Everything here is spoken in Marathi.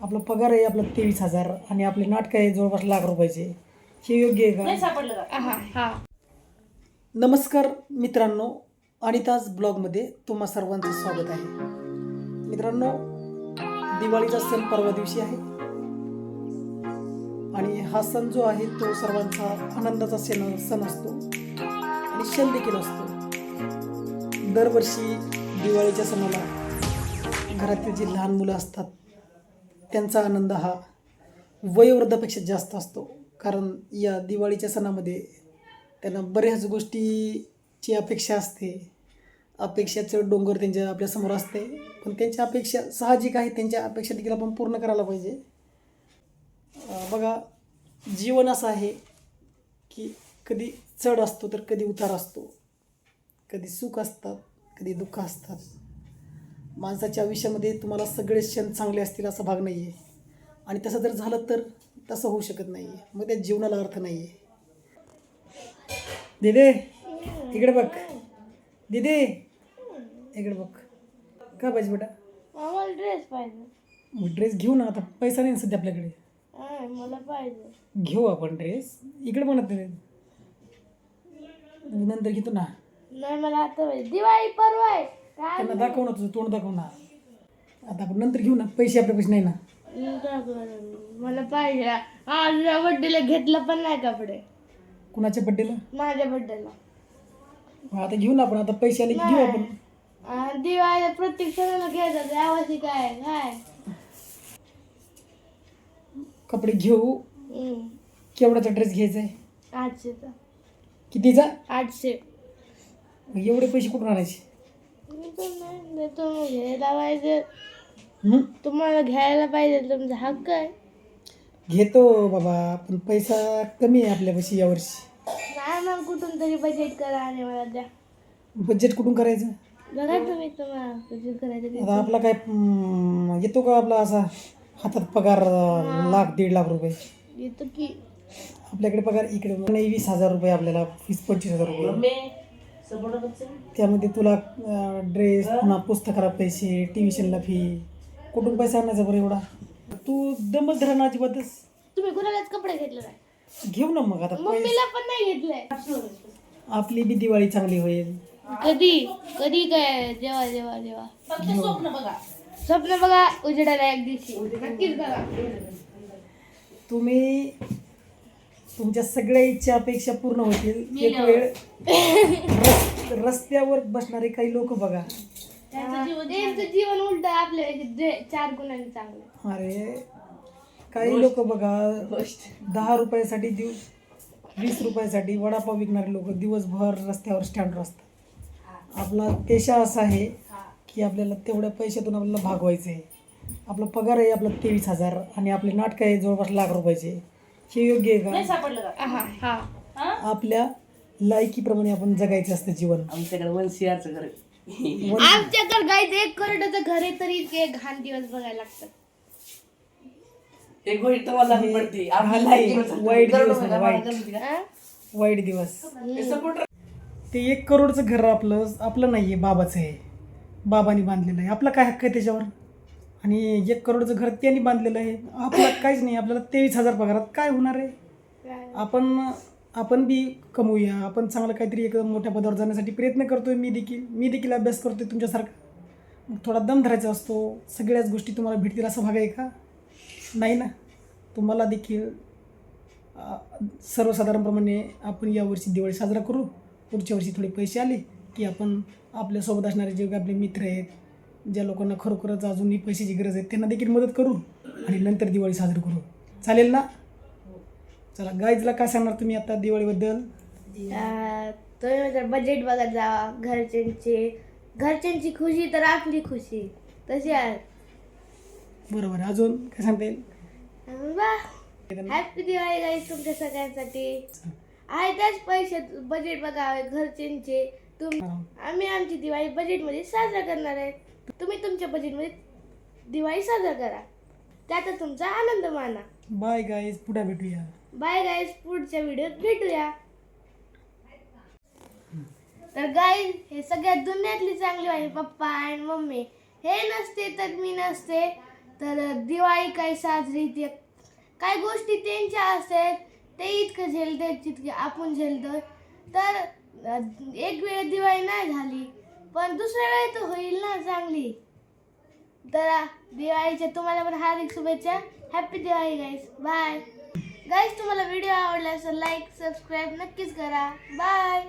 आपला पगार आहे आपला 23,000 आणि आपले नाटक आहे जवळपास लाख रुपयाचे. हे योग्य आहे का? नमस्कार मित्रांनो, अनिताज ब्लॉगमध्ये तुम्हा सर्वांचं स्वागत आहे. मित्रांनो, दिवाळीचा सण परवा दिवशी आहे आणि हा सण जो आहे तो सर्वांचा आनंदाचा सण असतो आणि क्षण देखील असतो. दरवर्षी दिवाळीच्या सणाला घरातील जी लहान मुलं असतात त्यांचा आनंद हा वयोवृद्धापेक्षा जास्त असतो, कारण या दिवाळीच्या सणामध्ये त्यांना बऱ्याच गोष्टीची अपेक्षा असते. अपेक्षाचं डोंगर त्यांच्या आपल्यासमोर असते, पण त्यांच्या अपेक्षा साहजिक आहे, त्यांच्या अपेक्षा देखील आपण पूर्ण करायला पाहिजे. बघा, जीवन असं आहे की कधी चढ असतो तर कधी उतार असतो, कधी सुख असतात कधी दुःख असतात. माणसाच्या आयुष्यामध्ये तुम्हाला सगळे क्षण चांगले असतील असा भाग नाही आहे, आणि तसं जर झालं तर तसं होऊ शकत नाही आहे, मग त्या जीवनाला अर्थ नाही आहे. दिदे इकडे बघ, दिदे इकडे बघ. काय पाहिजे बेटा? मला ड्रेस पाहिजे. मग ड्रेस घेऊ ना, आता पैसा नाही सध्या आपल्याकडे. मला पाहिजे. घेऊ आपण ड्रेस. इकडे म्हणत नाही, नंतर घेतो ना. नाही, मला आता पाहिजे. दिवाळी परवा आहे. त्यांना दाखव ना, तुझं तोंड दाखव ना. आता आपण नंतर घेऊ ना, पैसे आपल्यापाशी नाही ना. मला पाहिजे. आज बड्डेला घेतलं पण नाही कपडे. कुणाच्या बड्डेला? माझ्या बड्डेला. आता घेऊ ना आपण, आता पैसे आले की घेऊ आपण. दिवाळीला प्रत्येक सणाला घ्यायचं, यावर्षी काय काय कपडे घेऊ. केवढ्याचा ड्रेस घ्यायचा आहे? 800चा. कितीचा? 800. एवढे पैसे कुठून आणायचे? घ्यायला पाहिजे. तुम्हाला घ्यायला पाहिजे, तुमचा हक्क आहे. घेतो बाबा, पण पैसा कमी आहे आपल्यापाशी यावर्षी. नाही, मग कुठून तरी बजेट करा आणि मला द्या. बजेट कुठून करायचं? बघा तुम्ही, तुम्हाला बजेट करायचं. आता आपला काय येतो का आपला असा हातात पगार 1,00,000-1.5 लाख रुपये येतो की? आपल्याकडे पगार इकडे 20,000 रुपये, आपल्याला 25,000 रुपये. त्यामध्ये तुला ड्रेस, पुन्हा पुस्तकाला पैसे, ट्युशनला फी, कुठून पैसा आणायचा बरं एवढा? तू दमच धरा ना अजिबातच. तुम्ही कुणालाच कपडे घेतले नाही? घेऊ ना मग. आता मम्मीला पण नाही घेतलंय. आपली बी दिवाळी चांगली होईल. कधी कधी काय? जेव्हा जेव्हा जेव्हा स्वप्न बघा उजेडाला एक दिवशी नक्कीच बघा. तुम्ही तुमच्या सगळ्या इच्छा अपेक्षा पूर्ण होतील एक वेळ. रस्त्यावर बसणारे काही लोक बघा, त्यांचं जीवन उलट आपल्या 4 गुणांनी चांगलं. अरे काही लोक बघा, 10 रुपयासाठी 20 रुपयासाठी वडापाव विकणारे लोक दिवसभर रस्त्यावर स्टँडवर असतात. आपला पेशा असा आहे की आपल्याला तेवढ्या पैशातून आपल्याला भागवायचं आहे. आपला पगार आहे आपला 23,000 आणि आपले नाटक आहे जवळपास लाख रुपयाचे. हे योग्य आहे का? आपल्या लायकीप्रमाणे आपण जगायचं असतं जीवन. आमच्याकडे 1 CR घर आहे. आमच्याकडे गायचं 1 करोडाचं घर आहे, तरी इतके घाण दिवस बघायला लागतात. एक गोष्ट मला पडते, वाईट दिवस. ते 1 करोडचं घर आपलं नाही आहे, बाबाचं आहे. बाबांनी बांधलेलं आहे. आपला काय हक्क आहे त्याच्यावर? आणि 1 करोडचं घर त्यांनी बांधलेलं आहे. आपलं काहीच नाही. आपल्याला 23,000 पगारात काय होणार आहे? आपण बी कमवूया. आपण चांगलं काहीतरी एक मोठ्या पदावर जाण्यासाठी प्रयत्न करतोय. मी देखील अभ्यास करतोय तुमच्यासारखा. मग थोडा दम धरायचा असतो. सगळ्याच गोष्टी तुम्हाला भेटतील असं भाग आहे का? नाही ना. तुम्हाला देखील सर्वसाधारणप्रमाणे आपण यावर्षी दिवाळी साजरा करू. पुढच्या वर्षी थोडे पैसे आले की आपण आपल्यासोबत असणारे जे आपले मित्र आहेत, ज्या लोकांना खरोखरच अजूनही पैशाची गरज आहे, त्यांना देखील मदत करू आणि नंतर दिवाळी साजरी करू. चालेल ना? चला, गाईजला काय सांगणार तुम्ही आता दिवाळीबद्दल? तुम्ही बजेट बघत जावा. घरच्यांची खुशी तर आपली खुशी तशी आहे. बरोबर. अजून काय सांगता येईल? हॅपी दिवाळी गाईज तुमच्या सगळ्यांसाठी. आहे त्याच पैशात बजेट बघावे घरच्यांचे. आम्ही आमची दिवाळी बजेटमध्ये साजरा करणार आहे. तुम्ही तुमच्या बजेटमध्ये दिवाळी साजरा करा, त्यात तुमचा आनंद माना. बाय गाईज, पुढे भेटूया. बाय गाईज, पुढच्या व्हिडिओत भेटूया. तर गाईज, हे सगळ्यात दुनियातली चांगली आहे पप्पा आणि मम्मी. हे नसते तर मी नसते. तर दिवाळी काय साजरी ते काय गोष्टी त्यांच्या असतात ते इतकं झेलतात जितके आपण झेलतो. तर एक वेळ दिवाळी नाही झाली पण दुसऱ्या वेळी तर होईल ना चांगली. तर दिवाळीच्या तुम्हाला पण हार्दिक शुभेच्छा. हॅपी दिवाळी गाईस. बाय गाईस. तुम्हाला व्हिडिओ आवडला असेल लाईक सबस्क्राईब नक्कीच करा. बाय.